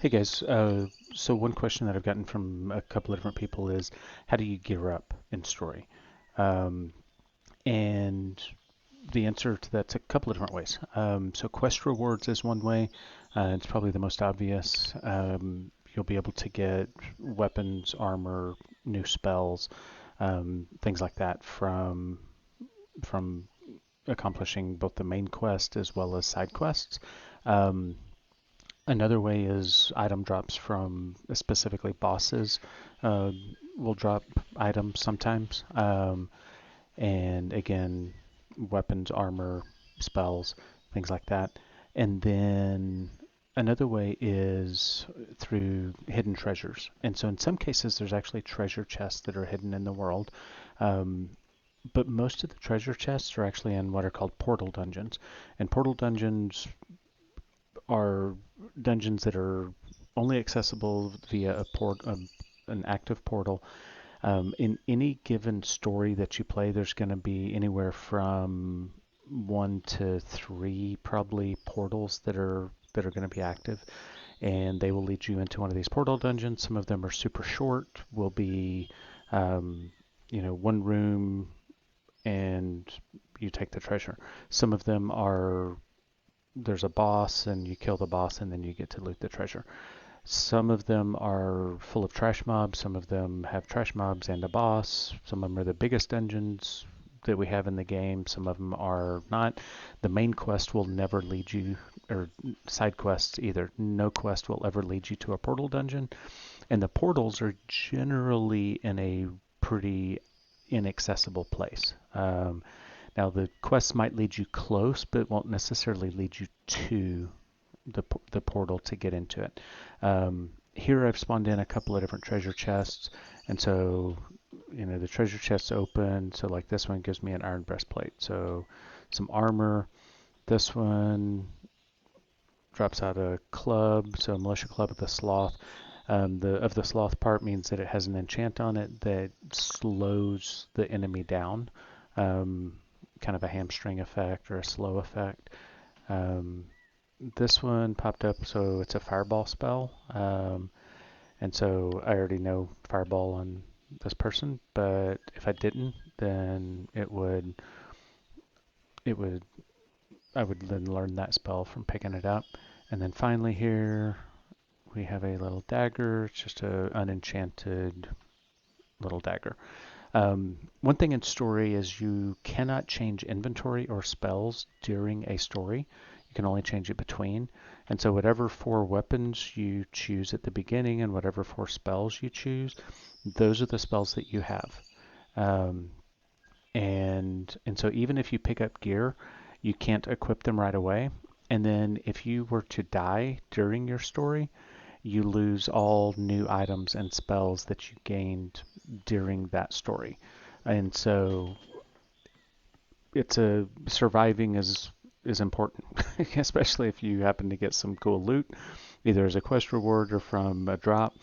Hey guys, so one question that I've gotten from a couple of different people is how do you gear up in story? Um, and the answer to that's a couple of different ways. So quest rewards is one way. It's probably the most obvious. You'll be able to get weapons, armor, new spells, things like that from accomplishing both the main quest as well as side quests. Um, Another way is item drops from specifically bosses uh, will drop items sometimes. And again, weapons, armor, spells, things like that. And then another way is through hidden treasures. And so in some cases, there's actually treasure chests that are hidden in the world. Um, but most of the treasure chests are actually in what are called portal dungeons. And portal dungeons are dungeons that are only accessible via an active portal. In any given story that you play, there's going to be anywhere from 1 to 3 probably portals that are going to be active, and they will lead you into one of these portal dungeons. Some of them are super short, will be um, one room and you take the treasure. Some of them are there's a boss and you kill the boss and then you get to loot the treasure. Some of them are full of trash mobs. Some of them have trash mobs and a boss. Some of them are the biggest dungeons that we have in the game. Some of them are not. The main quest will never lead you, or side quests either. No quest will ever lead you to a portal dungeon. And the portals are generally in a pretty inaccessible place. Now, the quests might lead you close, but won't necessarily lead you to the portal to get into it. Here I've spawned in a couple of different treasure chests, and so the treasure chests open. So like this one gives me an iron breastplate, so some armor. This one drops out a club, so a militia club of the sloth. The sloth part means that it has an enchant on it that slows the enemy down, um, kind of a hamstring effect or a slow effect. Um, this one popped up, so it's a fireball spell. And so I already know fireball on this person, but if I didn't, then it would I would then learn that spell from picking it up. And then finally here we have a little dagger. It's just a unenchanted little dagger. One thing in story is you cannot change inventory or spells during a story. You can only change it between. And so whatever 4 weapons you choose at the beginning and whatever 4 spells you choose, those are the spells that you have. Um, and so even if you pick up gear, you can't equip them right away. And then if you were to die during your story, you lose all new items and spells that you gained during that story. And so it's a surviving is important, especially if you happen to get some cool loot, either as a quest reward or from a drop,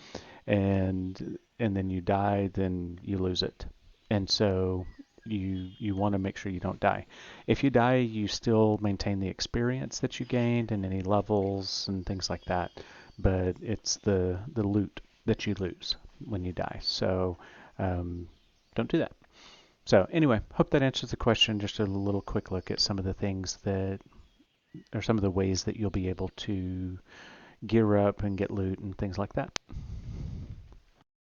and then you die, then you lose it. And so you want to make sure you don't die. If you die, you still maintain the experience that you gained and any levels and things like that, but it's the loot that you lose when you die. So don't do that. So anyway, hope that answers the question. Just a little quick look at some of the things that are some of the ways that you'll be able to gear up and get loot and things like that.